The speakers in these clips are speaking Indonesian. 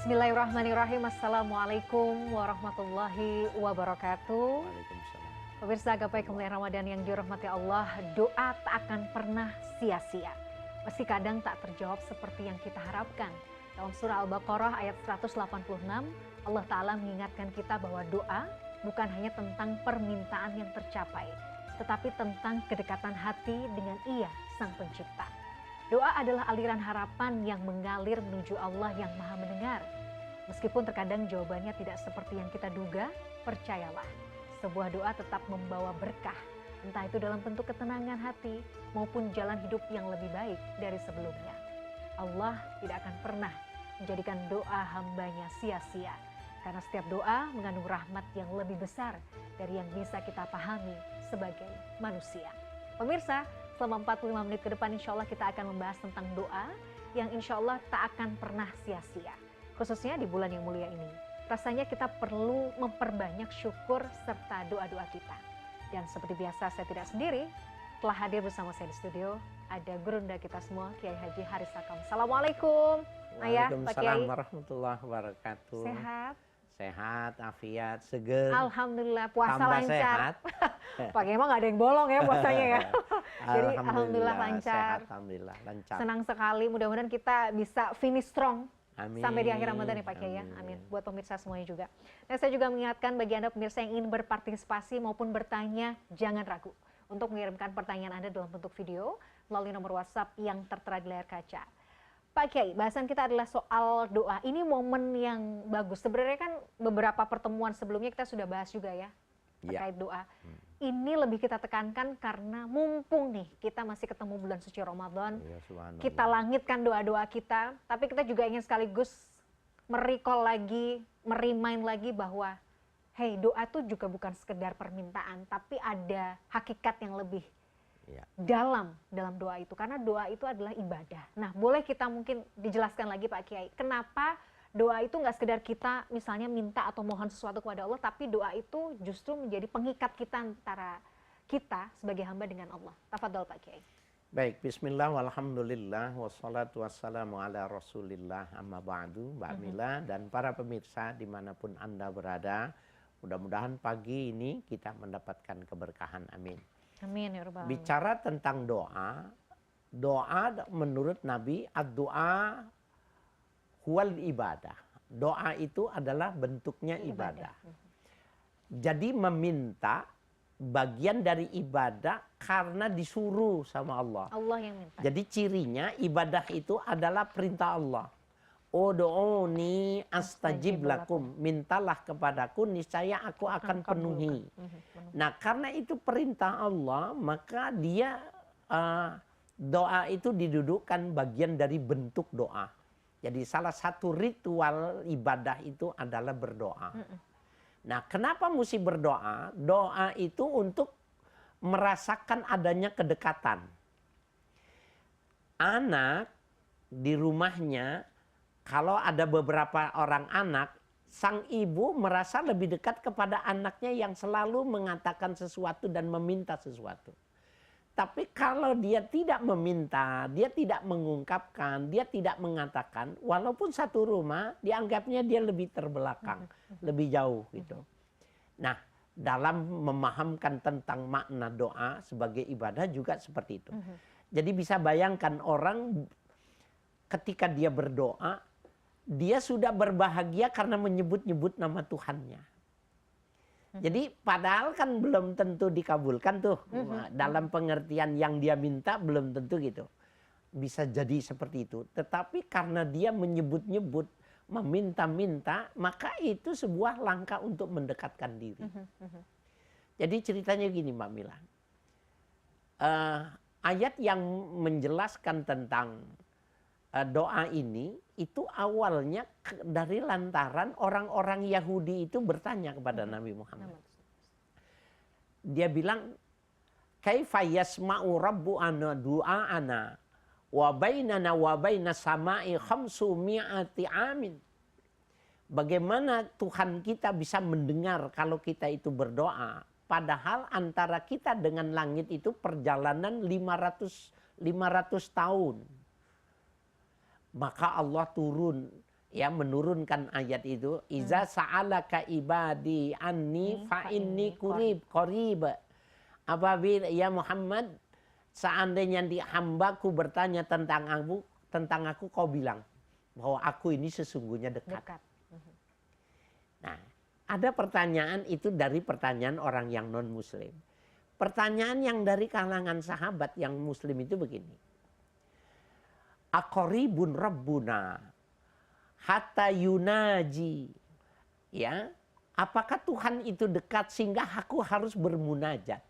Bismillahirrahmanirrahim. Assalamualaikum warahmatullahi wabarakatuh. Waalaikumsalam. Pemirsa Gapai Kemuliaan Ramadan yang dirahmati Allah, doa tak akan pernah sia-sia. Meski kadang tak terjawab seperti yang kita harapkan. Dalam surah Al-Baqarah ayat 186, Allah Ta'ala mengingatkan kita bahwa doa bukan hanya tentang permintaan yang tercapai, tetapi tentang kedekatan hati dengan Ia, Sang Pencipta. Doa adalah aliran harapan yang mengalir menuju Allah yang Maha Mendengar. Meskipun terkadang jawabannya tidak seperti yang kita duga, percayalah, sebuah doa tetap membawa berkah, entah itu dalam bentuk ketenangan hati maupun jalan hidup yang lebih baik dari sebelumnya. Allah tidak akan pernah menjadikan doa hambanya sia-sia, karena setiap doa mengandung rahmat yang lebih besar dari yang bisa kita pahami sebagai manusia. Pemirsa, selama 45 menit ke depan insya Allah kita akan membahas tentang doa yang insya Allah tak akan pernah sia-sia. Khususnya di bulan yang mulia ini. Rasanya kita perlu memperbanyak syukur serta doa-doa kita. Dan seperti biasa saya tidak sendiri, telah hadir bersama saya di studio ada gurunda kita semua, Kiai Haji Haris Hakam. Assalamualaikum. Ayah, Pak Kiai. Waalaikumsalam warahmatullahi wabarakatuh. Sehat? Sehat, afiat, seger. Alhamdulillah, puasa Tambah lancar. sehat. Pak Kiai emang gak ada yang bolong ya puasanya ya. Jadi alhamdulillah lancar. Sehat, alhamdulillah lancar. Senang sekali, mudah-mudahan kita bisa finish strong. Amin. Sampai di akhir Ramadan ya Pak Kiai ya. Amin. Buat pemirsa semuanya juga. Dan saya juga mengingatkan bagi Anda pemirsa yang ingin berpartisipasi maupun bertanya, jangan ragu untuk mengirimkan pertanyaan Anda dalam bentuk video melalui nomor WhatsApp yang tertera di layar kaca. Pak Kiai, bahasan kita adalah soal doa. Ini momen yang bagus. Sebenarnya kan beberapa pertemuan sebelumnya kita sudah bahas juga ya terkait doa. Ini lebih kita tekankan karena mumpung nih kita masih ketemu bulan suci Ramadan. Ya, kita langitkan doa-doa kita, tapi kita juga ingin sekaligus merecall lagi, merimain lagi bahwa hey, doa itu juga bukan sekedar permintaan, tapi ada hakikat yang lebih dalam doa itu, karena doa itu adalah ibadah. Nah, boleh kita mungkin dijelaskan lagi Pak Kiai, kenapa doa itu nggak sekedar kita misalnya minta atau mohon sesuatu kepada Allah, tapi doa itu justru menjadi pengikat kita antara kita sebagai hamba dengan Allah. Tafadhol Pak Kiai. Baik, bismillah, walhamdulillah, wassalatu wassalamu ala rasulillah, amma ba'du, Mbak Mila, dan para pemirsa dimanapun Anda berada, mudah-mudahan pagi ini kita mendapatkan keberkahan, amin. Amin ya rabbal alamin. Bicara tentang doa, doa menurut Nabi, ad-doa huwal ibadah. Doa itu adalah bentuknya ibadah. Jadi meminta bagian dari ibadah karena disuruh sama Allah. Allah yang minta. Jadi cirinya ibadah itu adalah perintah Allah. Ud'uni astajib lakum. Mintalah kepadaku, niscaya aku akan penuhi. Nah, karena itu perintah Allah, maka dia doa itu didudukkan bagian dari bentuk doa. Jadi salah satu ritual ibadah itu adalah berdoa. Nah, kenapa mesti berdoa? Doa itu untuk merasakan adanya kedekatan. Anak di rumahnya, kalau ada beberapa orang anak, sang ibu merasa lebih dekat kepada anaknya yang selalu mengatakan sesuatu dan meminta sesuatu. Tapi kalau dia tidak meminta, dia tidak mengungkapkan, dia tidak mengatakan, walaupun satu rumah, dianggapnya dia lebih terbelakang, lebih jauh gitu. Nah, dalam memahamkan tentang makna doa sebagai ibadah juga seperti itu. Jadi bisa bayangkan orang ketika dia berdoa, dia sudah berbahagia karena menyebut-nyebut nama Tuhannya. Jadi padahal kan belum tentu dikabulkan tuh. Dalam pengertian yang dia minta belum tentu gitu. Bisa jadi seperti itu. Tetapi karena dia menyebut-nyebut, meminta-minta, maka itu sebuah langkah untuk mendekatkan diri. Jadi ceritanya gini Mbak Mila. Ayat yang menjelaskan tentang doa ini, itu awalnya dari lantaran orang-orang Yahudi itu bertanya kepada Nabi Muhammad. Dia bilang, kaifa yasma'u rabbu'ana du'a'ana wa bainana wa bainas sama'i khamsu mi'ati amin. Bagaimana Tuhan kita bisa mendengar kalau kita itu berdoa, padahal antara kita dengan langit itu perjalanan 500 tahun. Maka Allah turun ya menurunkan ayat itu, iza sa'alaka ibadi anni fa inni qarib. Apabila ya Muhammad, seandainya di hambaku bertanya tentang aku kau bilang bahwa aku ini sesungguhnya dekat. Nah, ada pertanyaan itu dari pertanyaan orang yang non muslim. Pertanyaan yang dari kalangan sahabat yang muslim itu begini. Aqaribun rabbuna hatta yunaji. Ya, apakah Tuhan itu dekat sehingga aku harus bermunajat?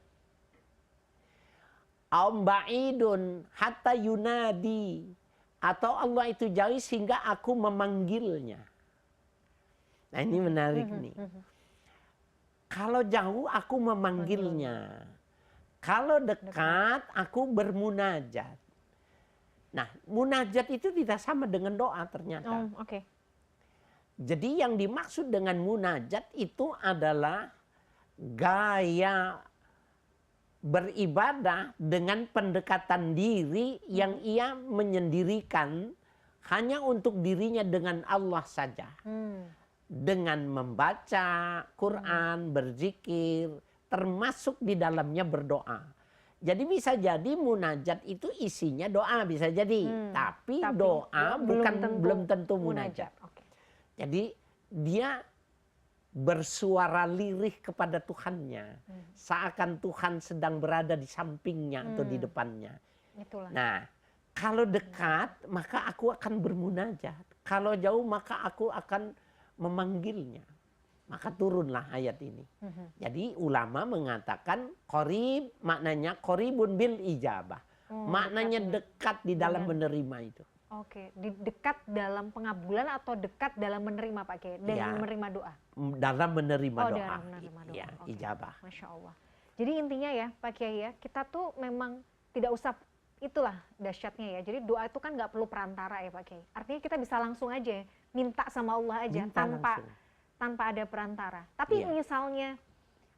Ba'idun hatta yunadi, atau Allah itu jauh sehingga aku memanggilnya. Nah, ini menarik nih. Kalau jauh aku memanggilnya. Kalau dekat aku bermunajat. Nah, munajat itu tidak sama dengan doa ternyata. Jadi yang dimaksud dengan munajat itu adalah gaya beribadah dengan pendekatan diri yang ia menyendirikan hanya untuk dirinya dengan Allah saja. Dengan membaca Quran, berzikir, termasuk di dalamnya berdoa. Jadi bisa jadi munajat itu isinya doa, bisa jadi. Tapi doa belum tentu munajat. Jadi dia bersuara lirih kepada Tuhannya, seakan Tuhan sedang berada di sampingnya atau di depannya. Itulah. Nah, kalau dekat maka aku akan bermunajat, kalau jauh maka aku akan memanggilnya. Maka turunlah ayat ini. Jadi ulama mengatakan qarib maknanya qaribun bil ijabah. Maknanya dekat di dalam menerima itu. Dekat dalam pengabulan atau dekat dalam menerima Pak Kiai, dan menerima doa. Dalam menerima doa. Dalam menerima doa. Ya, ijabah. Masya Allah. Jadi intinya ya Pak Kiai ya, kita tuh memang tidak usah, itulah dahsyatnya ya. Jadi doa itu kan nggak perlu perantara ya Pak Kiai. Artinya kita bisa langsung aja minta sama Allah aja tanpa ada perantara. Tapi misalnya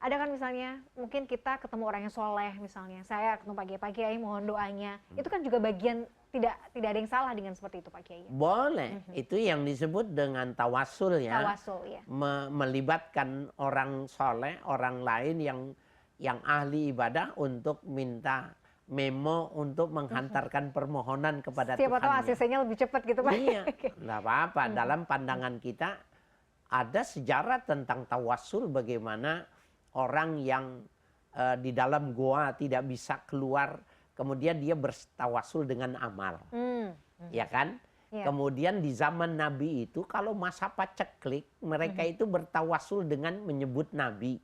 ada kan misalnya mungkin kita ketemu orang yang soleh misalnya, saya ketemu Pak Kiai mohon doanya, itu kan juga bagian tidak ada yang salah dengan seperti itu Pak Kiai. Boleh, itu yang disebut dengan tawasul ya. Tawasul ya. Melibatkan orang soleh, orang lain yang ahli ibadah untuk minta memo untuk menghantarkan permohonan kepada Tuhan. Siapa tahu ACC-nya lebih cepat gitu Pak. Iya, nggak apa-apa. Dalam pandangan kita ada sejarah tentang tawasul, bagaimana orang yang di dalam goa tidak bisa keluar, kemudian dia bertawasul dengan amal. Ya kan? Yeah. Kemudian di zaman Nabi itu kalau masa paceklik, mereka itu bertawasul dengan menyebut Nabi.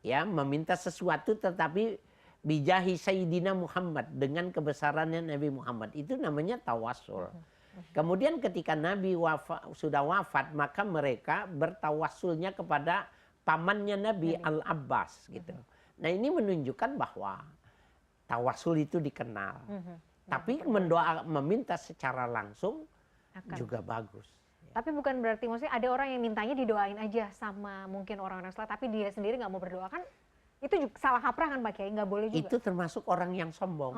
Ya, meminta sesuatu tetapi bijahi Sayyidina Muhammad, dengan kebesarannya Nabi Muhammad. Itu namanya tawasul. Kemudian ketika Nabi sudah wafat, maka mereka bertawasulnya kepada pamannya Nabi Al-Abbas gitu. Nah, ini menunjukkan bahwa tawasul itu dikenal. Tapi meminta secara langsung juga bagus. Tapi bukan berarti maksudnya ada orang yang mintanya didoain aja sama mungkin orang-orang salah, tapi dia sendiri nggak mau berdoa, kan itu juga salah kaprah kan Pak Kiai, nggak boleh juga. Itu termasuk orang yang sombong.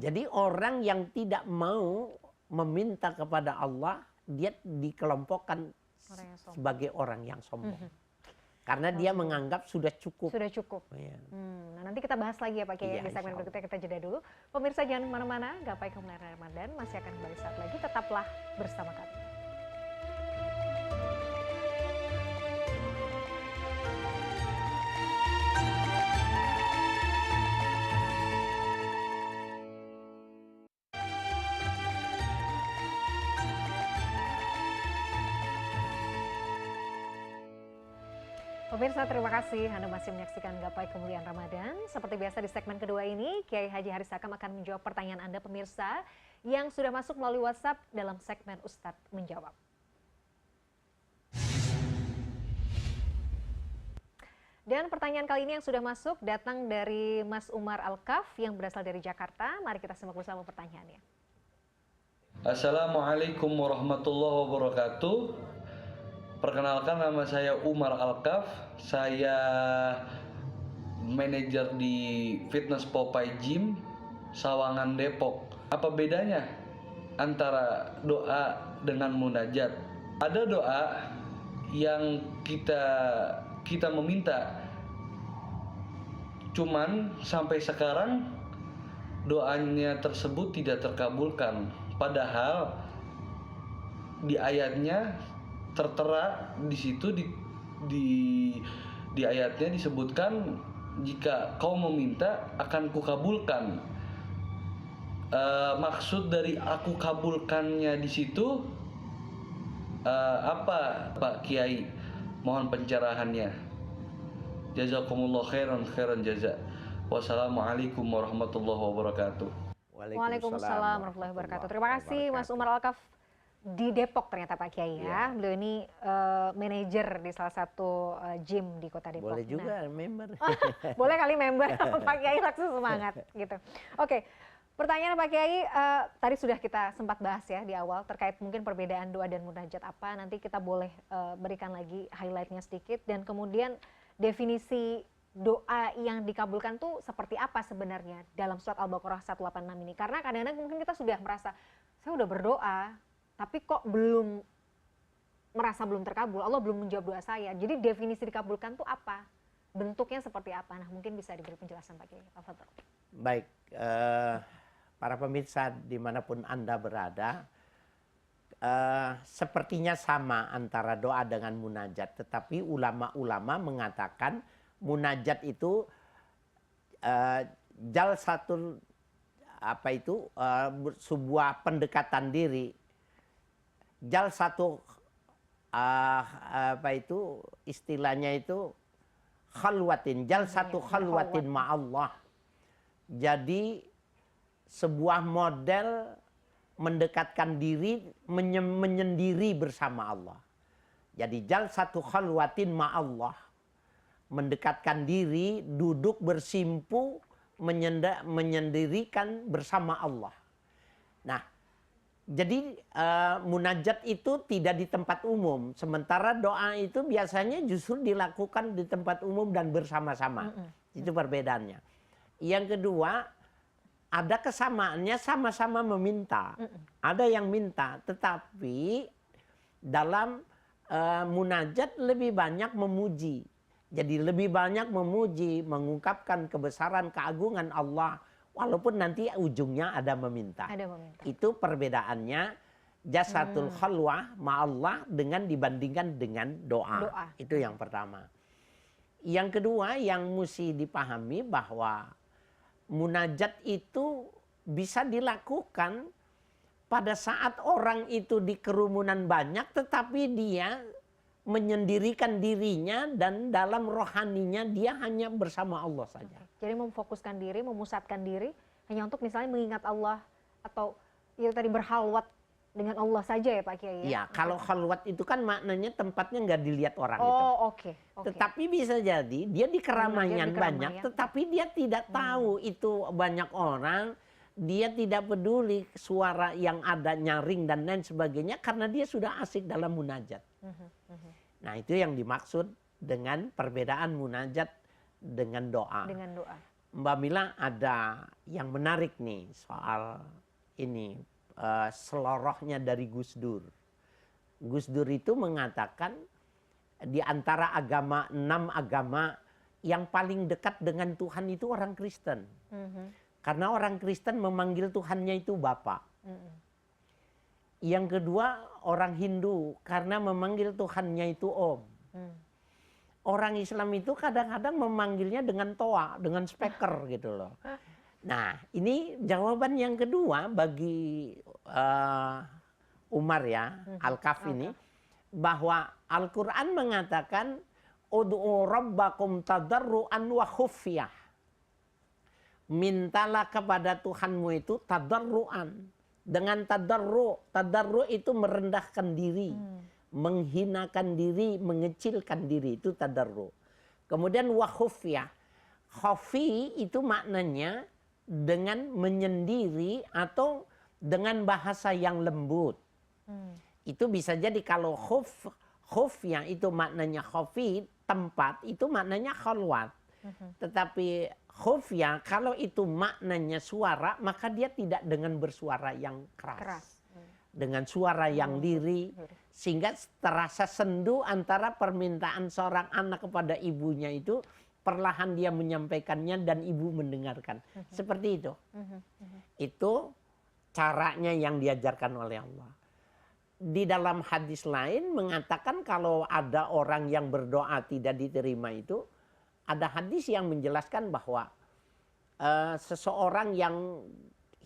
Jadi orang yang tidak mau meminta kepada Allah, dia dikelompokkan sebagai orang yang sombong. Karena dia menganggap sudah cukup. Sudah cukup. Nah, nanti kita bahas lagi ya Pak Kiai di segmen berikutnya. Kita jeda dulu. Pemirsa jangan kemana-mana, Gapai Kemuliaan Ramadan masih akan kembali saat lagi. Tetaplah bersama kami. Pemirsa, terima kasih Anda masih menyaksikan Gapai Kemuliaan Ramadan. Seperti biasa di segmen kedua ini, Kiai Haji Haris Hakam akan menjawab pertanyaan Anda pemirsa yang sudah masuk melalui WhatsApp dalam segmen Ustadz Menjawab. Dan pertanyaan kali ini yang sudah masuk datang dari Mas Umar Al-Kaf yang berasal dari Jakarta. Mari kita simak bersama pertanyaannya. Assalamualaikum warahmatullahi wabarakatuh. Perkenalkan, nama saya Umar Al-Kaf. Saya manajer di Fitness Popeye Gym, Sawangan, Depok. Apa bedanya antara doa dengan munajat. Ada doa yang kita meminta, cuman sampai sekarang doanya tersebut tidak terkabulkan. Padahal di ayatnya tertera di situ di ayatnya disebutkan jika kau meminta akan kukabulkan. Maksud dari aku kabulkannya di situ apa Pak Kiai? Mohon pencerahannya. Jazakumullah khairan jaza. Wassalamualaikum warahmatullahi wabarakatuh. Waalaikumsalam warahmatullahi wabarakatuh. Terima kasih Mas Umar Alkaf di Depok ternyata Pak Kiai ya. Beliau ini manajer di salah satu gym di Kota Depok. Boleh juga member. Boleh kali member. Pak Kiai langsung semangat gitu. Oke. Pertanyaan Pak Kiai, tadi sudah kita sempat bahas ya di awal terkait mungkin perbedaan doa dan munajat apa. Nanti kita boleh berikan lagi highlightnya sedikit. Dan kemudian definisi doa yang dikabulkan tuh seperti apa sebenarnya dalam surat Al-Baqarah 186 ini. Karena kadang-kadang mungkin kita sudah merasa, saya udah berdoa, tapi kok merasa belum terkabul. Allah belum menjawab doa saya. Jadi definisi dikabulkan tuh apa? Bentuknya seperti apa? Nah mungkin bisa diberi penjelasan Pak Kiai. Baik. Para pemirsa dimanapun Anda berada, sepertinya sama antara doa dengan munajat. Tetapi ulama-ulama mengatakan munajat itu jalsatul sebuah pendekatan diri. Jalsatu istilahnya itu khalwatin. Jalsatu khalwatin ma'allah. Jadi sebuah model mendekatkan diri, menyendiri bersama Allah. Jadi jalsatu khalwatin ma'allah. Mendekatkan diri, duduk bersimpu, menyendirikan bersama Allah. Nah, jadi munajat itu tidak di tempat umum. Sementara doa itu biasanya justru dilakukan di tempat umum dan bersama-sama. Itu perbedaannya. Yang kedua, ada kesamaannya sama-sama meminta. Ada yang minta, tetapi dalam munajat lebih banyak memuji. Jadi lebih banyak memuji, mengungkapkan kebesaran, keagungan Allah. Walaupun nanti ujungnya ada meminta. Itu perbedaannya jasatul khalwah ma'allah dengan dibandingkan dengan doa. Itu yang pertama. Yang kedua yang mesti dipahami bahwa munajat itu bisa dilakukan pada saat orang itu di kerumunan banyak tetapi dia menyendirikan dirinya dan dalam rohaninya dia hanya bersama Allah saja. Jadi memfokuskan diri, memusatkan diri hanya untuk misalnya mengingat Allah atau itu tadi berhalwat dengan Allah saja ya Pak Kiai? Ya, kalau khalwat itu kan maknanya tempatnya nggak dilihat orang itu. Oke. Tetapi bisa jadi dia di keramaian banyak, tetapi dia tidak tahu itu banyak orang. Dia tidak peduli suara yang ada nyaring dan lain sebagainya karena dia sudah asik dalam munajat. Nah itu yang dimaksud dengan perbedaan munajat dengan doa. Mbak Mila ada yang menarik nih soal ini. Selorohnya dari Gus Dur. Gus Dur itu mengatakan di antara 6 agama yang paling dekat dengan Tuhan itu orang Kristen. Karena orang Kristen memanggil Tuhannya itu Bapa. Yang kedua orang Hindu karena memanggil Tuhannya itu Om. Orang Islam itu kadang-kadang memanggilnya dengan toa, dengan speaker gitu loh. Nah, ini jawaban yang kedua bagi Umar ya, Al-Kaf ini, bahwa Al-Quran mengatakan, Udu'u rabbakum tadarru'an wa khufyah. Mintalah kepada Tuhanmu itu tadarru'an. Dengan tadarru' itu merendahkan diri, menghinakan diri, mengecilkan diri, itu tadarru'. Kemudian wa khufyah. Khafi itu maknanya dengan menyendiri atau dengan bahasa yang lembut. Itu bisa jadi kalau khufya itu maknanya khafi, tempat, itu maknanya khalwat. Tetapi khufya kalau itu maknanya suara, maka dia tidak dengan bersuara yang keras. dengan suara yang lirih, sehingga terasa sendu antara permintaan seorang anak kepada ibunya itu, perlahan dia menyampaikannya dan ibu mendengarkan. Seperti itu. Itu caranya yang diajarkan oleh Allah. Di dalam hadis lain mengatakan kalau ada orang yang berdoa tidak diterima itu, ada hadis yang menjelaskan bahwa seseorang yang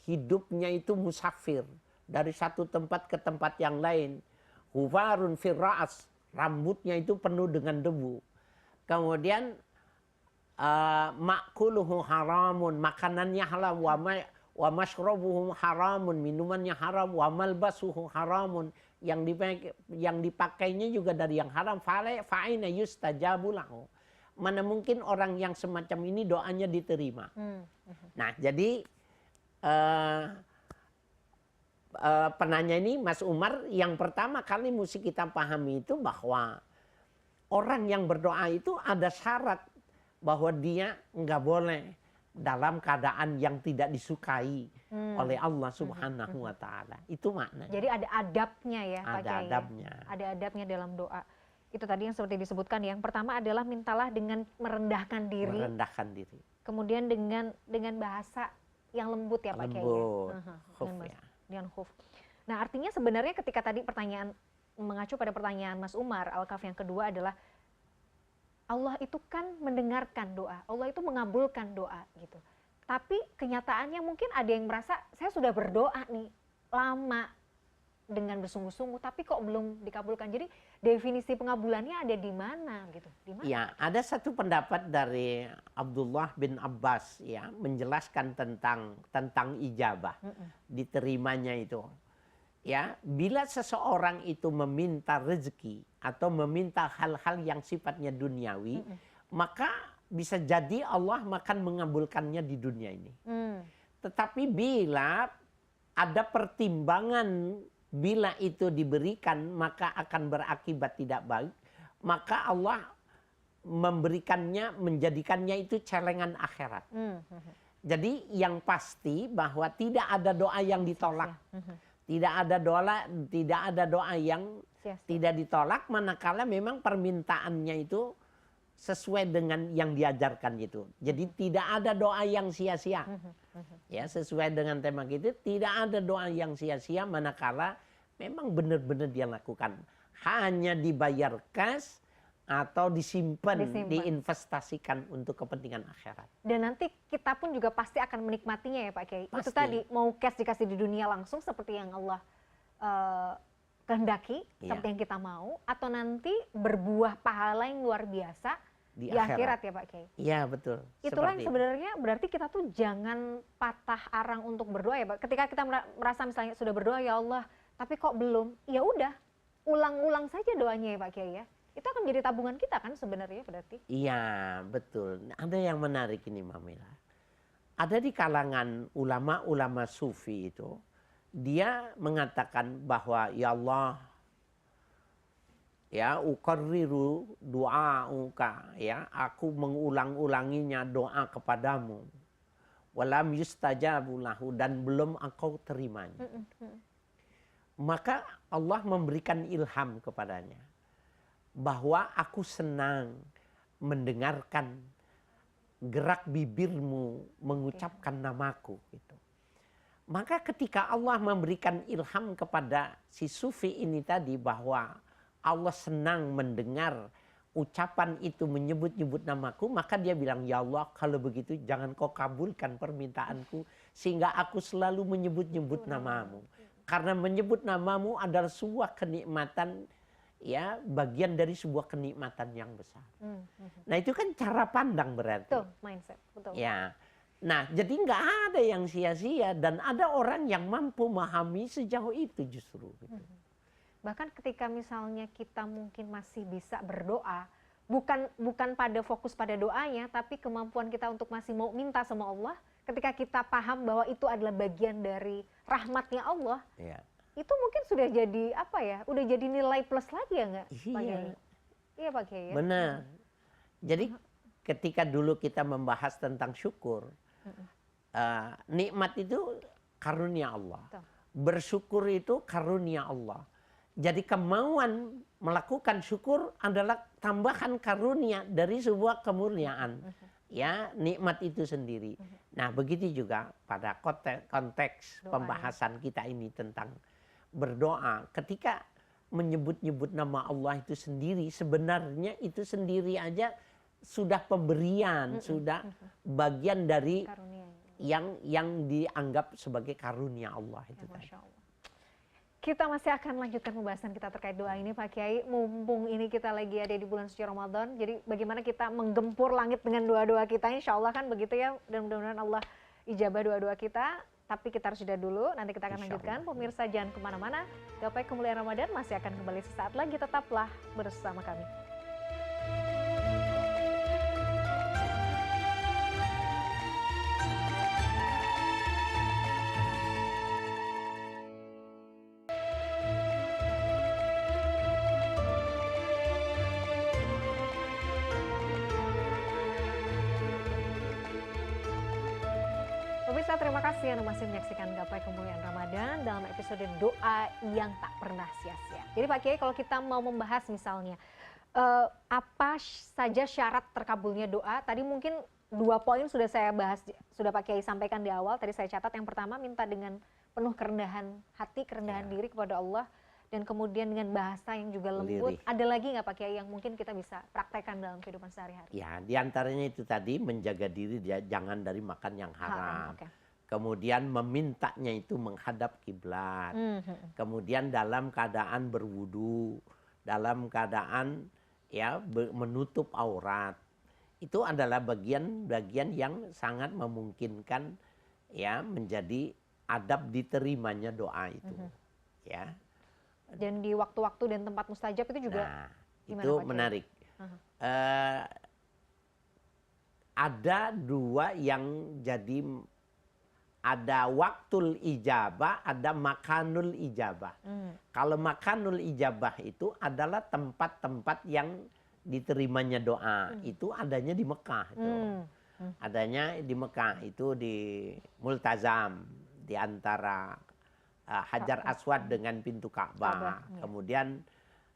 hidupnya itu musafir dari satu tempat ke tempat yang lain, hufarun firraas, rambutnya itu penuh dengan debu. Kemudian makuluhu haramun, makanannya haram, wa mashrabuhu haramun, minumannya haram, wa malbasuhu haramun, yang dipakainya juga dari yang haram. Fa'ina yustajabu lahu. Mana mungkin orang yang semacam ini doanya diterima. Nah, jadi penanya ini Mas Umar, yang pertama kali mesti kita pahami itu bahwa orang yang berdoa itu ada syarat bahwa dia nggak boleh dalam keadaan yang tidak disukai oleh Allah Subhanahu wa Ta'ala. Itu maknanya. Jadi ada adabnya ya, Pak Ada Kiai. adabnya. Ada adabnya dalam doa. Itu tadi yang seperti disebutkan. Yang pertama adalah mintalah dengan merendahkan diri. Merendahkan diri. Kemudian dengan bahasa yang lembut ya Pak Kiai. Lembut. Khuf, ya. Dengan khuf. Nah, artinya sebenarnya ketika tadi pertanyaan mengacu pada pertanyaan Mas Umar, Al-Kaf yang kedua adalah Allah itu kan mendengarkan doa, Allah itu mengabulkan doa gitu. Tapi kenyataannya mungkin ada yang merasa saya sudah berdoa nih lama dengan bersungguh-sungguh, tapi kok belum dikabulkan. Jadi definisi pengabulannya ada di mana gitu? Di mana? Ya, ada satu pendapat dari Abdullah bin Abbas ya menjelaskan tentang ijabah, diterimanya itu. Ya, bila seseorang itu meminta rezeki atau meminta hal-hal yang sifatnya duniawi, maka bisa jadi Allah akan mengabulkannya di dunia ini. Tetapi bila ada pertimbangan, bila itu diberikan maka akan berakibat tidak baik, maka Allah menjadikannya itu celengan akhirat. Jadi yang pasti bahwa tidak ada doa yang ditolak. Tidak ada doa yang tidak ditolak manakala memang permintaannya itu sesuai dengan yang diajarkan itu. Jadi tidak ada doa yang sia-sia. Ya, sesuai dengan tema kita, tidak ada doa yang sia-sia manakala memang benar-benar dia lakukan. Hanya dibayar cash atau disimpan, diinvestasikan untuk kepentingan akhirat. Dan nanti kita pun juga pasti akan menikmatinya ya Pak Kiai. Itu tadi, mau cash dikasih di dunia langsung seperti yang Allah kehendaki, seperti yang kita mau, atau nanti berbuah pahala yang luar biasa di akhirat ya Pak Kiai. Iya, betul. Itulah yang sebenarnya berarti kita tuh jangan patah arang untuk berdoa ya Pak. Ketika kita merasa misalnya sudah berdoa ya Allah, tapi kok belum, ya udah ulang-ulang saja doanya ya Pak Kiai ya. Itu akan menjadi tabungan kita kan sebenarnya berarti. Iya, betul. Ada yang menarik ini Mamila. Ada di kalangan ulama-ulama sufi itu, dia mengatakan bahwa ya Allah, ya uqarriru du'auka, ya aku mengulang-ulanginya doa kepadamu. Walam yustajabu lahu, dan belum engkau terimanya. Maka Allah memberikan ilham kepadanya bahwa aku senang mendengarkan gerak bibirmu mengucapkan namaku gitu. Maka ketika Allah memberikan ilham kepada si sufi ini tadi bahwa Allah senang mendengar ucapan itu menyebut-nyebut namaku, maka dia bilang, ya Allah kalau begitu jangan kau kabulkan permintaanku sehingga aku selalu menyebut-nyebut namamu. Karena menyebut namamu adalah sebuah kenikmatan, ya, bagian dari sebuah kenikmatan yang besar. Nah itu kan cara pandang berarti. Betul, mindset. Betul. Ya, nah jadi nggak ada yang sia-sia dan ada orang yang mampu memahami sejauh itu justru. Gitu. Bahkan ketika misalnya kita mungkin masih bisa berdoa, bukan pada fokus pada doanya, tapi kemampuan kita untuk masih mau minta sama Allah. Ketika kita paham bahwa itu adalah bagian dari rahmatnya Allah. Ya. Itu mungkin sudah jadi apa ya? Udah jadi nilai plus lagi ya nggak? Iya. Iya Pak Kiai. Benar. Jadi ketika dulu kita membahas tentang syukur, nikmat itu karunia Allah. bersyukur itu karunia Allah. Jadi kemauan melakukan syukur adalah tambahan karunia dari sebuah kemuliaan. Ya, nikmat itu sendiri. Nah, begitu juga pada konteks pembahasan kita ini tentang berdoa. Ketika menyebut-nyebut nama Allah itu sendiri, sebenarnya itu sendiri aja sudah pemberian, sudah bagian dari yang dianggap sebagai karunia Allah itu tadi. Kita masih akan lanjutkan pembahasan kita terkait doa ini Pak Kiai. Mumpung ini kita lagi ada di bulan suci Ramadan, jadi bagaimana kita menggempur langit dengan doa-doa kita, insya Allah kan begitu ya. Dan mudah-mudahan Allah ijabah doa-doa kita. Tapi kita harus jeda dulu, nanti kita akan lanjutkan. Pemirsa jangan kemana-mana, Gapai Kemuliaan Ramadan masih akan kembali sesaat lagi, tetaplah bersama kami. Pemirsa, terima kasih Anda masih menyaksikan Gapai Kemuliaan Ramadan dalam episode doa yang tak pernah sia-sia. Jadi Pak Kiai, kalau kita mau membahas misalnya apa saja syarat terkabulnya doa, tadi mungkin 2 poin sudah saya bahas, sudah Pak Kiai sampaikan di awal. Tadi saya catat yang pertama, minta dengan penuh kerendahan hati, kerendahan diri kepada Allah, dan kemudian dengan bahasa yang juga lembut. Ada lagi nggak Pak Kiai yang mungkin kita bisa praktekkan dalam kehidupan sehari-hari? Ya, diantaranya itu tadi menjaga diri dia jangan dari makan yang haram. Kemudian memintanya itu menghadap kiblat. Kemudian dalam keadaan berwudu, dalam keadaan ya menutup aurat. Itu adalah bagian-bagian yang sangat memungkinkan ya menjadi adab diterimanya doa itu. Ya. Dan di waktu-waktu dan tempat mustajab itu juga itu menarik. Ada 2 yang jadi, ada waktul ijabah, ada makanul ijabah. Kalau makanul ijabah itu adalah tempat-tempat yang diterimanya doa. Itu adanya di Mekah. Itu. Adanya di Mekah, itu di Multazam, di antara Hajar Aswad dengan pintu Ka'bah. Kemudian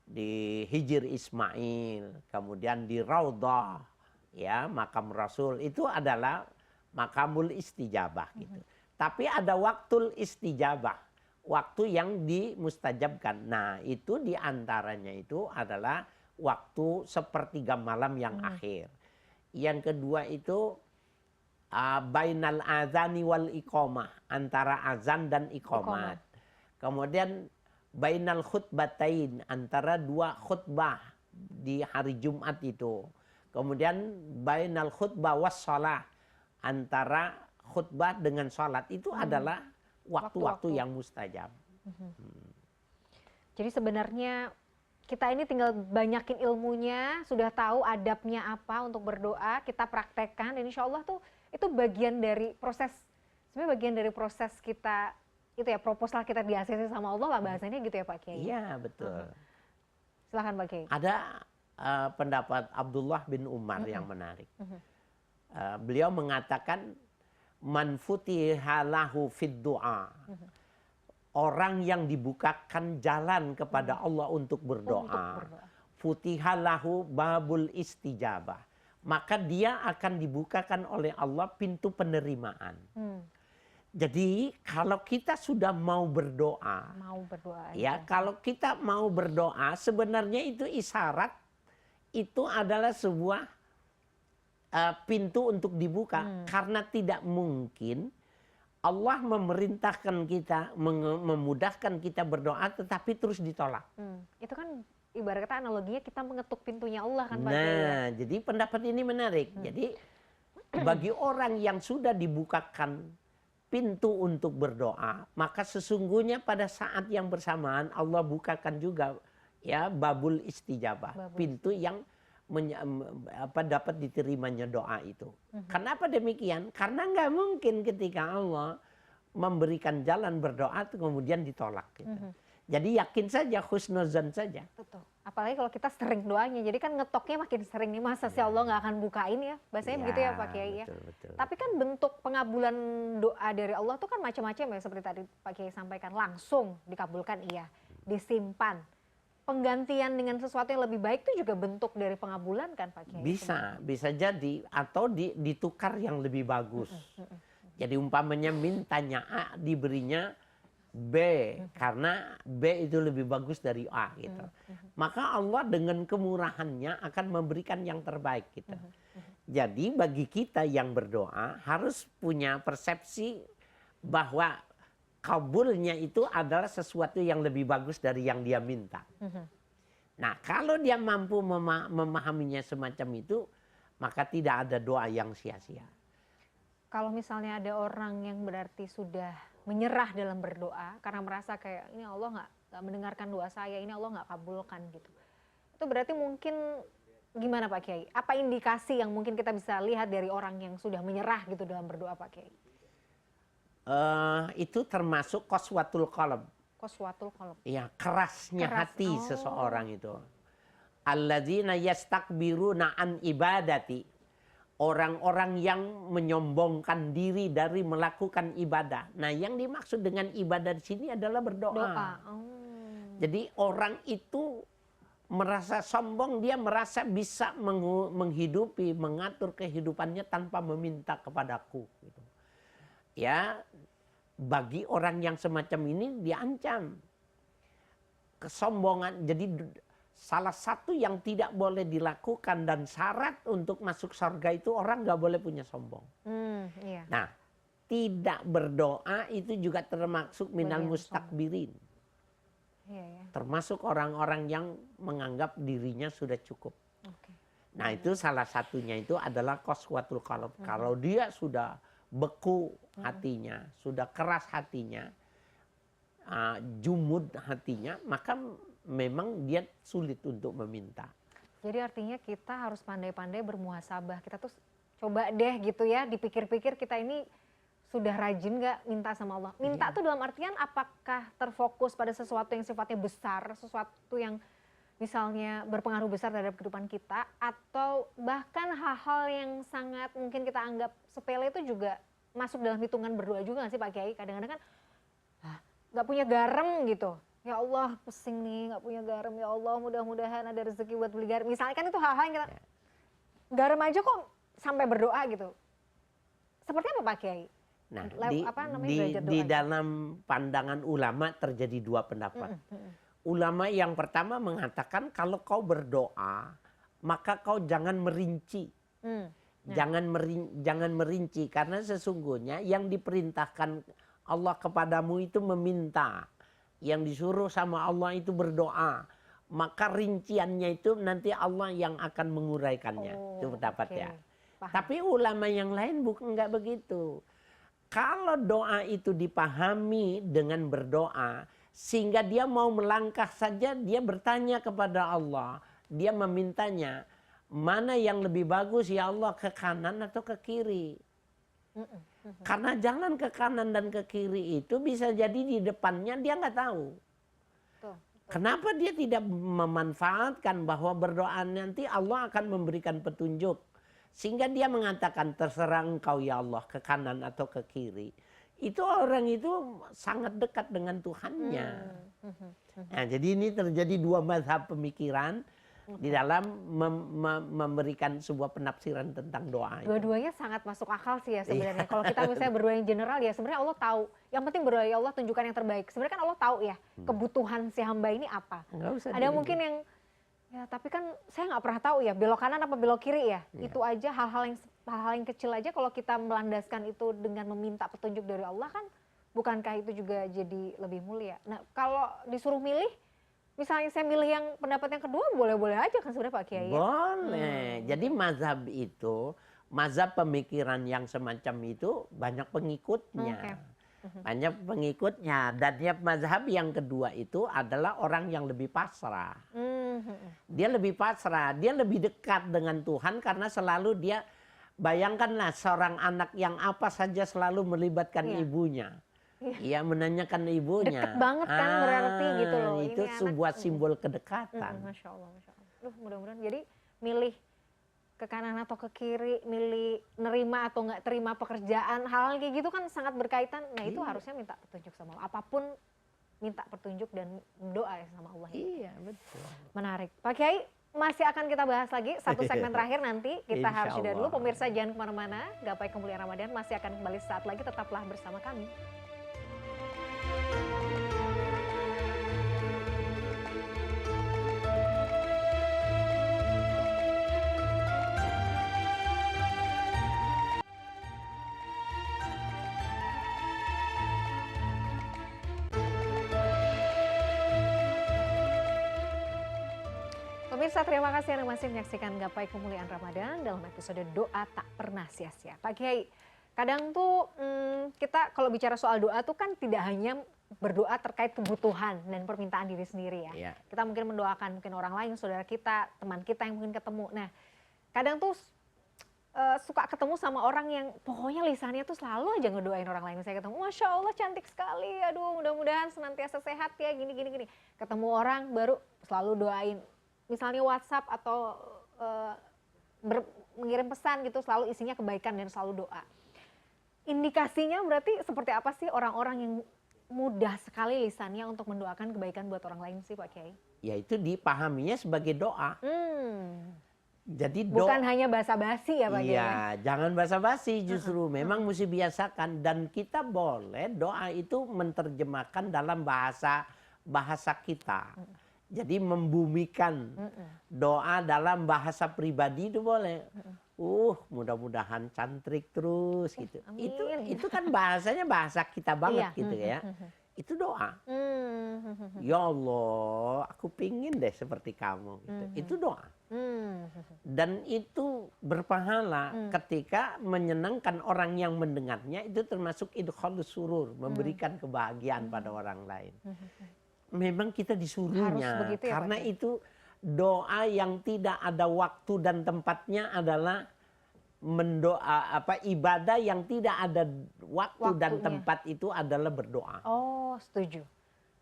di Hijr Ismail, kemudian di Raudhah, ya, makam Rasul. Itu adalah makamul istijabah gitu. Tapi ada waktul istijabah, waktu yang dimustajabkan. Nah, itu diantaranya itu adalah waktu sepertiga malam yang akhir. Yang kedua itu bainal azani wal iqamah, antara azan dan iqamat. Kemudian bainal khutbatain, antara 2 khutbah di hari Jumat itu. Kemudian bainal khutbah was shalah, antara khutbah dengan sholat. Itu adalah waktu-waktu yang mustajab. Jadi sebenarnya kita ini tinggal banyakin ilmunya, sudah tahu adabnya apa untuk berdoa, kita praktekkan, dan insya Allah tuh itu bagian dari proses, sebenarnya bagian dari proses kita itu ya, proposal kita di ACC sama Allah lah bahasanya gitu ya Pak Kiai. Iya, betul. Silahkan Pak Kiai. Ada pendapat Abdullah bin Umar yang menarik. Beliau mengatakan man futiha lahu fid du'a. Orang yang dibukakan jalan kepada Allah untuk berdoa. Futiha lahu babul istijabah. Maka dia akan dibukakan oleh Allah pintu penerimaan. Jadi kalau kita sudah mau berdoa, ya, kalau kita mau berdoa, sebenarnya itu isyarat, itu adalah sebuah pintu untuk dibuka. Karena tidak mungkin Allah memerintahkan kita, memudahkan kita berdoa, tetapi terus ditolak. Itu kan ibarat kata analoginya kita mengetuk pintunya Allah kan Pak Kiai. Nah, jadi pendapat ini menarik. Jadi bagi orang yang sudah dibukakan pintu untuk berdoa, maka sesungguhnya pada saat yang bersamaan Allah bukakan juga ya babul istijabah, pintu yang dapat diterimanya doa itu. Kenapa demikian? Karena nggak mungkin ketika Allah memberikan jalan berdoa kemudian ditolak. Gitu. Jadi yakin saja, husnuzon saja. Betul. Apalagi kalau kita sering doanya, jadi kan ngetoknya makin sering nih, masa sih Allah nggak akan bukain ya? Bahasanya begitu ya Pak Kiai ya. Betul. Tapi kan bentuk pengabulan doa dari Allah tuh kan macam-macam ya, seperti tadi Pak Kiai sampaikan, langsung dikabulkan iya, disimpan. Penggantian dengan sesuatu yang lebih baik itu juga bentuk dari pengabulan kan Pak Kiai? Bisa jadi, atau ditukar yang lebih bagus. Jadi umpamanya mintanya A, diberinya B, karena B itu lebih bagus dari A gitu. Maka Allah dengan kemurahannya akan memberikan yang terbaik gitu. Jadi bagi kita yang berdoa harus punya persepsi bahwa kabulnya itu adalah sesuatu yang lebih bagus dari yang dia minta. Nah, kalau dia mampu memahaminya semacam itu, maka tidak ada doa yang sia-sia. Kalau misalnya ada orang yang berarti sudah menyerah dalam berdoa karena merasa kayak ini Allah nggak mendengarkan doa saya, ini Allah nggak kabulkan gitu. Itu berarti mungkin gimana Pak Kiai? Apa indikasi yang mungkin kita bisa lihat dari orang yang sudah menyerah gitu dalam berdoa Pak Kiai? Itu termasuk qaswatul qalb. Qaswatul qalb. Ya, kerasnya hati seseorang itu. Alladzina yastakbiruna an ibadati. Orang-orang yang menyombongkan diri dari melakukan ibadah. Nah, yang dimaksud dengan ibadah di sini adalah berdoa. Jadi orang itu merasa sombong, dia merasa bisa menghidupi, mengatur kehidupannya tanpa meminta kepadaku. Gitu. Ya, bagi orang yang semacam ini diancam kesombongan. Jadi salah satu yang tidak boleh dilakukan dan syarat untuk masuk surga itu orang nggak boleh punya sombong. Iya. Nah, tidak berdoa itu juga termasuk minal mustakbirin. Iya. Termasuk orang-orang yang menganggap dirinya sudah cukup. Nah, itu salah satunya itu adalah qaswatul qalb. Kalau dia sudah beku hatinya, sudah keras hatinya, jumud hatinya, maka memang dia sulit untuk meminta. Jadi artinya kita harus pandai-pandai bermuhasabah. Kita tuh coba deh gitu ya, dipikir-pikir kita ini sudah rajin nggak minta sama Allah. Minta tuh dalam artian apakah terfokus pada sesuatu yang sifatnya besar, sesuatu yang misalnya berpengaruh besar terhadap kehidupan kita, atau bahkan hal-hal yang sangat mungkin kita anggap sepele itu juga masuk dalam hitungan berdoa juga nggak sih Pak Kiai? Kadang-kadang kan nggak punya garam gitu. Ya Allah pusing nih nggak punya garam, ya Allah mudah-mudahan ada rezeki buat beli garam. Misalnya kan itu hal-hal yang kita garam aja kok sampai berdoa gitu. Seperti apa Pak Kiai? Nah, derajat di doanya? dalam pandangan ulama terjadi dua pendapat. Ulama yang pertama mengatakan kalau kau berdoa maka kau jangan merinci. Jangan merinci karena sesungguhnya yang diperintahkan Allah kepadamu itu meminta. Yang disuruh sama Allah itu berdoa. Maka rinciannya itu nanti Allah yang akan menguraikannya. Itu pendapat ya. Tapi ulama yang lain enggak begitu. Kalau doa itu dipahami dengan berdoa, sehingga dia mau melangkah saja, dia bertanya kepada Allah. Dia memintanya, mana yang lebih bagus ya Allah, ke kanan atau ke kiri? Karena jalan ke kanan dan ke kiri itu bisa jadi di depannya dia nggak tahu. Kenapa dia tidak memanfaatkan bahwa berdoa nanti Allah akan memberikan petunjuk. Sehingga dia mengatakan terserah engkau ya Allah ke kanan atau ke kiri. Itu orang itu sangat dekat dengan Tuhannya. Nah, jadi ini terjadi dua mazhab pemikiran di dalam memberikan sebuah penafsiran tentang doa. Dua-duanya sangat masuk akal sih ya sebenarnya. Kalau kita misalnya berdoa yang general ya sebenarnya Allah tahu. Yang penting berdoa ya Allah tunjukkan yang terbaik. Sebenarnya kan Allah tahu ya kebutuhan si hamba ini apa. Ada mungkin yang ya tapi kan saya nggak pernah tahu ya belok kanan apa belok kiri ya. Itu aja hal-hal yang kecil aja kalau kita melandaskan itu dengan meminta petunjuk dari Allah kan bukankah itu juga jadi lebih mulia. Nah kalau disuruh milih, misalnya saya milih yang pendapat yang kedua, boleh-boleh aja kan sebenarnya Pak Kiai? Boleh. Jadi mazhab itu, mazhab pemikiran yang semacam itu banyak pengikutnya. Banyak pengikutnya. Dan mazhab yang kedua itu adalah orang yang lebih pasrah. Dia lebih pasrah, dia lebih dekat dengan Tuhan karena selalu dia, bayangkanlah seorang anak yang apa saja selalu melibatkan ibunya. Iya, menanyakan ibunya. Deket banget kan berarti gitu loh. Ini Itu anak, sebuah simbol kedekatan. Masya Allah, Masya Allah. Mudah-mudahan jadi milih ke kanan atau ke kiri, milih nerima atau nggak terima pekerjaan, hal-hal kayak gitu kan sangat berkaitan. Nah itu harusnya minta petunjuk sama Allah. Apapun minta petunjuk dan doa ya sama Allah. Iya, betul. Menarik. Pak Kiai, masih akan kita bahas lagi satu segmen terakhir nanti. Kita harus jeda dulu. Insya Allah. Pemirsa jangan kemana-mana. Gapai Kemuliaan Ramadan masih akan kembali saat lagi. Tetaplah bersama kami. Pemirsa, terima kasih Anda masih menyaksikan Gapai Kemuliaan Ramadan dalam episode Doa Tak Pernah Sia-Sia. Pak Kiai, kadang tuh kita kalau bicara soal doa tuh kan tidak hanya berdoa terkait kebutuhan dan permintaan diri sendiri ya. Iya. Kita mungkin mendoakan mungkin orang lain, saudara kita, teman kita yang mungkin ketemu. Nah, kadang tuh suka ketemu sama orang yang pokoknya lisannya tuh selalu aja ngedoain orang lain. Saya ketemu, Masya Allah cantik sekali, aduh mudah-mudahan senantiasa sehat ya, gini. Ketemu orang baru selalu doain. Misalnya WhatsApp atau mengirim pesan gitu selalu isinya kebaikan dan selalu doa. Indikasinya berarti seperti apa sih orang-orang yang mudah sekali lisannya untuk mendoakan kebaikan buat orang lain sih Pak Kiai? Ya itu dipahaminya sebagai doa. Jadi bukan hanya basa-basi ya Pak Kiai? Iya, jangan basa-basi justru. Memang mesti biasakan. Dan kita boleh doa itu menerjemahkan dalam bahasa kita. Jadi membumikan doa dalam bahasa pribadi itu boleh. Mudah-mudahan cantik terus gitu. Itu kan bahasanya bahasa kita banget gitu ya. Itu doa. Ya Allah, aku pingin deh seperti kamu gitu. Itu doa. Dan itu berpahala ketika menyenangkan orang yang mendengarnya, itu termasuk idkhalus surur, memberikan kebahagiaan pada orang lain. Memang kita disuruhnya begitu ya, karena Pak? itu doa yang tidak ada waktu dan tempatnya adalah ibadah yang tidak ada waktu dan tempat itu adalah berdoa. Oh, setuju.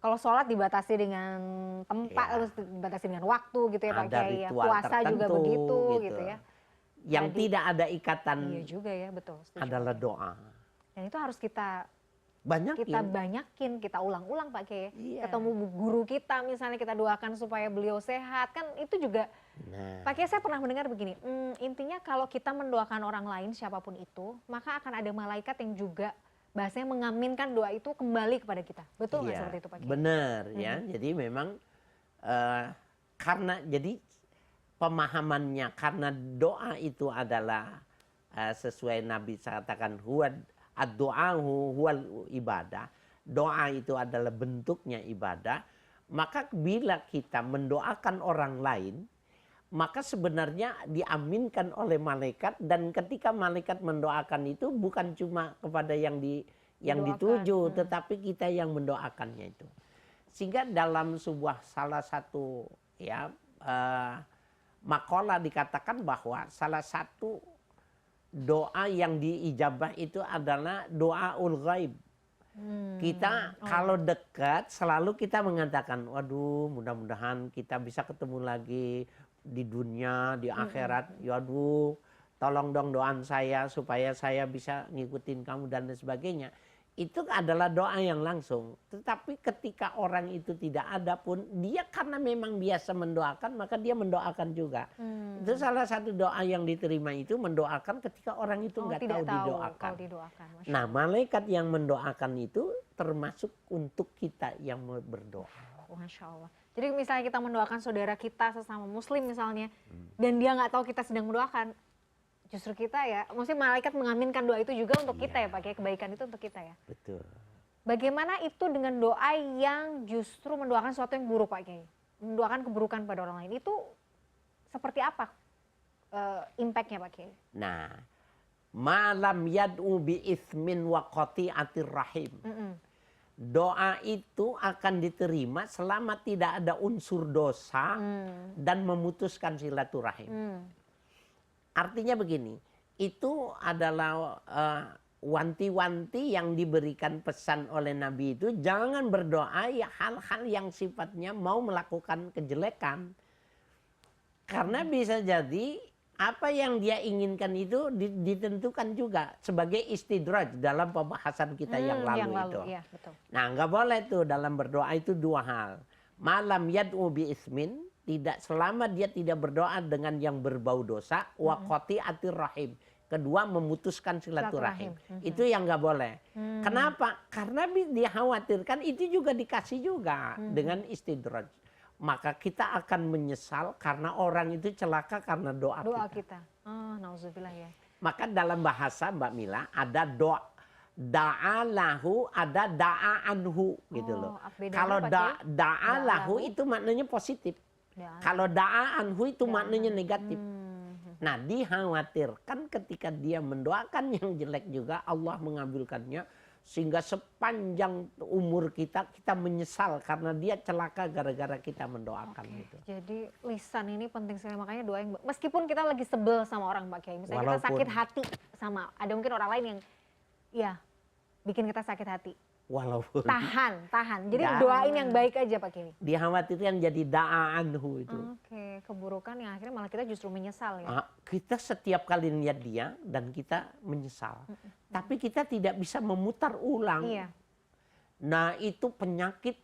Kalau sholat dibatasi dengan tempat, harus dibatasi dengan waktu gitu ya Pak Ada Kiai ya. ritual Puasa juga tertentu, begitu gitu. gitu ya. Yang Jadi, tidak ada ikatan iya juga ya, betul. Setuju, adalah Pak Kiai. doa. Dan itu harus kita Banyakin. banyakin, kita ulang-ulang Pak Kiai. Iya. Ketemu guru kita misalnya kita doakan supaya beliau sehat, kan itu juga. Nah, Pak Kiai, saya pernah mendengar begini, intinya kalau kita mendoakan orang lain siapapun itu, maka akan ada malaikat yang juga bahasanya mengaminkan doa itu kembali kepada kita. Betul nggak iya, seperti itu Pak Kiai? benar ya. Jadi memang karena jadi pemahamannya karena doa itu adalah sesuai Nabi katakan ad-du'ahu huwal ibadah. Doa itu adalah bentuknya ibadah. Maka bila kita mendoakan orang lain, maka sebenarnya diaminkan oleh malaikat, dan ketika malaikat mendoakan itu bukan cuma kepada yang dituju, tetapi kita yang mendoakannya itu. Sehingga dalam salah satu makalah dikatakan bahwa salah satu doa yang diijabah itu adalah doaul ghaib. Kita kalau dekat selalu kita mengatakan, waduh mudah-mudahan kita bisa ketemu lagi di dunia, di akhirat. Waduh, tolong dong doain saya supaya saya bisa ngikutin kamu dan lain sebagainya. Itu adalah doa yang langsung. Tetapi ketika orang itu tidak ada pun, dia karena memang biasa mendoakan, maka dia mendoakan juga. Itu salah satu doa yang diterima itu mendoakan ketika orang itu nggak tahu didoakan. Nah, malaikat yang mendoakan itu termasuk untuk kita yang berdoa. Masya Allah. Jadi misalnya kita mendoakan saudara kita sesama muslim misalnya, dan dia nggak tahu kita sedang mendoakan, justru kita ya, maksudnya malaikat mengaminkan doa itu juga untuk kita ya Pak Kiai, kebaikan itu untuk kita ya. Betul. Bagaimana itu dengan doa yang justru mendoakan sesuatu yang buruk Pak Kiai? Mendoakan keburukan pada orang lain, itu seperti apa impactnya Pak Kiai? Nah, malam yad'u bi itsmin wa qati'atir rahim. Doa itu akan diterima selama tidak ada unsur dosa dan memutuskan silaturahim. Artinya begini, itu adalah wanti-wanti yang diberikan pesan oleh Nabi itu jangan berdoa ya hal-hal yang sifatnya mau melakukan kejelekan. Karena bisa jadi apa yang dia inginkan itu ditentukan juga sebagai istidraj dalam pembahasan kita yang lalu itu. Ya, betul. Nah, nggak boleh tuh dalam berdoa itu dua hal. Malam yad'u bi ismin, tidak selama dia tidak berdoa dengan yang berbau dosa, wa qati'atir rahim. Kedua, memutuskan silaturahim. Itu yang nggak boleh. Kenapa? Karena dikhawatirkan itu juga dikasih juga dengan istidraj. Maka kita akan menyesal karena orang itu celaka karena doa kita. Oh, nauzubillah ya. Maka dalam bahasa Mbak Mila ada doa da'a lahu, ada da'a anhu gitu loh. Kalau da'a lahu itu maknanya positif. Kalau da'a anhu itu maknanya negatif. Nah, dikhawatirkan ketika dia mendoakan yang jelek juga Allah mengabulkannya sehingga sepanjang umur kita menyesal karena dia celaka gara-gara kita mendoakan gitu. Jadi lisan ini penting sekali, makanya doain meskipun kita lagi sebel sama orang Pak Kiai, misalnya kita sakit hati sama ada mungkin orang lain yang ya bikin kita sakit hati. Walaupun tahan. Jadi doain yang baik aja Pak Kiai. Dikhawatirkan jadi da'a anhu itu. Oke, keburukan yang akhirnya malah kita justru menyesal ya. Kita setiap kali lihat dia dan kita menyesal. Tapi kita tidak bisa memutar ulang. Iya. Nah, itu penyakit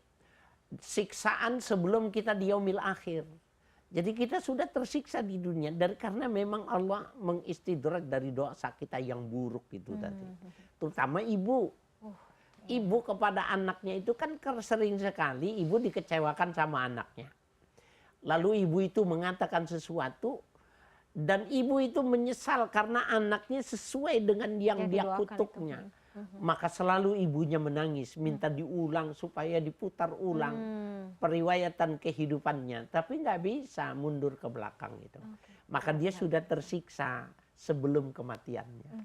siksaan sebelum kita di yaumil akhir. Jadi kita sudah tersiksa di dunia karena memang Allah mengistidraj dari dosa kita yang buruk itu tadi. Terutama ibu. Ibu kepada anaknya itu kan sering sekali ibu dikecewakan sama anaknya. Lalu ibu itu mengatakan sesuatu dan ibu itu menyesal karena anaknya sesuai dengan yang dia kutuknya. Maka selalu ibunya menangis, minta diulang supaya diputar ulang periwayatan kehidupannya. Tapi nggak bisa mundur ke belakang gitu. Maka dia sudah tersiksa sebelum kematiannya.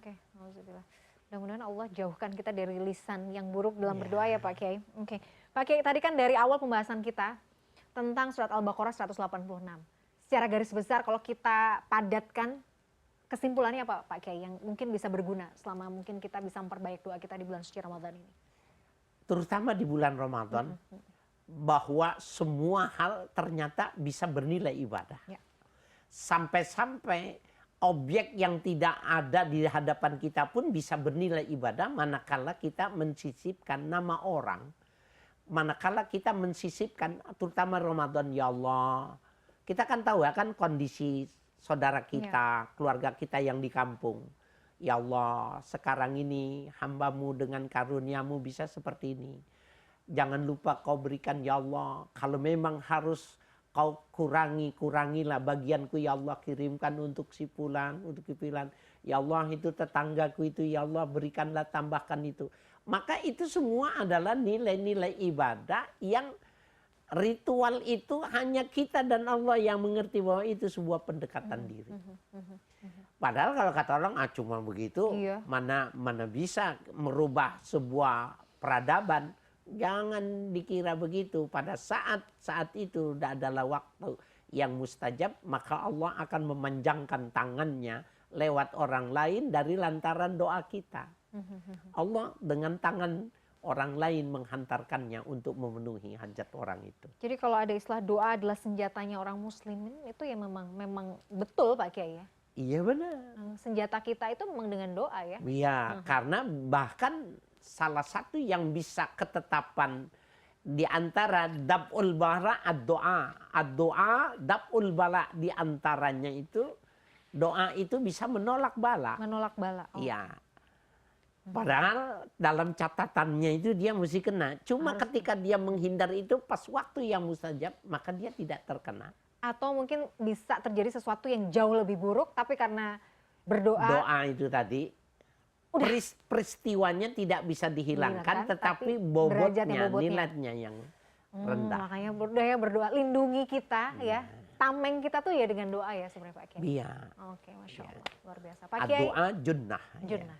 Mudah-mudahan Allah jauhkan kita dari lisan yang buruk dalam berdoa ya Pak Kiai. Pak Kiai, tadi kan dari awal pembahasan kita tentang surat Al-Baqarah 186. Secara garis besar kalau kita padatkan kesimpulannya apa Pak Kiai yang mungkin bisa berguna selama mungkin kita bisa memperbaiki doa kita di bulan suci Ramadan ini? Terutama di bulan Ramadan bahwa semua hal ternyata bisa bernilai ibadah. Sampai-sampai objek yang tidak ada di hadapan kita pun bisa bernilai ibadah manakala kita mensisipkan nama orang. Manakala kita mensisipkan terutama Ramadan, ya Allah. Kita kan tahu ya kan kondisi saudara kita, keluarga kita yang di kampung. Ya Allah, sekarang ini hamba-Mu dengan karunia-Mu bisa seperti ini. Jangan lupa Kau berikan ya Allah. Kalau memang harus Kau kurangilah bagianku ya Allah, kirimkan untuk si fulan, untuk kipilan. Ya Allah itu tetanggaku itu ya Allah berikanlah, tambahkan itu. Maka itu semua adalah nilai-nilai ibadah yang ritual itu hanya kita dan Allah yang mengerti bahwa itu sebuah pendekatan diri. Padahal kalau kata orang cuma begitu, mana bisa merubah sebuah peradaban. Jangan dikira begitu. Pada saat itu adalah waktu yang mustajab, maka Allah akan memanjangkan tangannya lewat orang lain dari lantaran doa kita. Allah dengan tangan orang lain menghantarkannya untuk memenuhi hajat orang itu. Jadi kalau ada istilah doa adalah senjatanya orang muslimin, itu ya memang betul Pak Kiai ya? Iya benar. Senjata kita itu memang dengan doa ya? Iya, karena bahkan salah satu yang bisa ketetapan di antara dab'ul bala ad-doa. Ad-doa dab'ul bala, di antaranya itu doa itu bisa menolak bala. Menolak bala. Iya. Padahal dalam catatannya itu dia mesti kena. Cuma ketika dia menghindar itu pas waktu yang mustajab, maka dia tidak terkena. Atau mungkin bisa terjadi sesuatu yang jauh lebih buruk, tapi karena berdoa. Doa itu tadi. Peristiwanya tidak bisa dihilangkan, tetapi bobotnya, nilainya yang rendah. Makanya berdoa lindungi kita ya. Tameng kita tuh ya dengan doa ya sebenarnya Pak Kiai. Iya. Oke, Masya Allah. Luar biasa. Pak Kiai. Doa junnah. Junnah.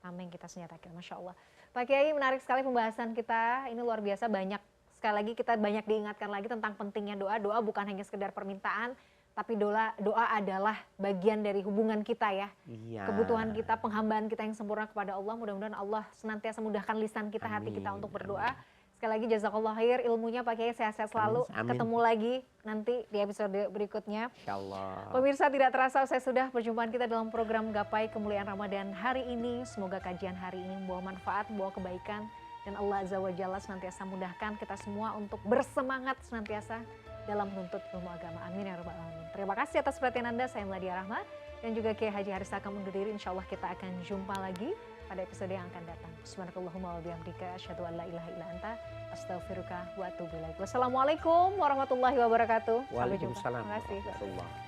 Tameng kita senjata kita, Masya Allah. Pak Kiai, menarik sekali pembahasan kita. Ini luar biasa, banyak. Sekali lagi kita banyak diingatkan lagi tentang pentingnya doa. Doa bukan hanya sekedar permintaan, Tapi doa adalah bagian dari hubungan kita ya. Iya. Kebutuhan kita, penghambaan kita yang sempurna kepada Allah. Mudah-mudahan Allah senantiasa mudahkan lisan kita, hati kita Amin, untuk berdoa. Sekali lagi jazakallah khair ilmunya Pak Kiai, sehat-sehat selalu. Amin. Ketemu lagi nanti di episode berikutnya. Insyaallah. Pemirsa, tidak terasa saya sudah perjumpaan kita dalam program Gapai Kemuliaan Ramadan hari ini. Semoga kajian hari ini membawa manfaat, membawa kebaikan. Dan Allah Azza wa Jalla senantiasa mudahkan kita semua untuk bersemangat senantiasa dalam menuntut ilmu agama. Amin ya rabbal alamin. Terima kasih atas perhatian Anda. Saya Meladia Rahma dan juga Kiai Haji Harisaka undur diri. Insya Allah kita akan jumpa lagi pada episode yang akan datang. Subhanakallahumma wa bihamdika asyhadu an la ilaha illa anta astaghfiruka wa atubu ilaik. Wassalamualaikum warahmatullahi wabarakatuh. Sampai jumpa. Waalaikumsalam Terima kasih. warahmatullahi.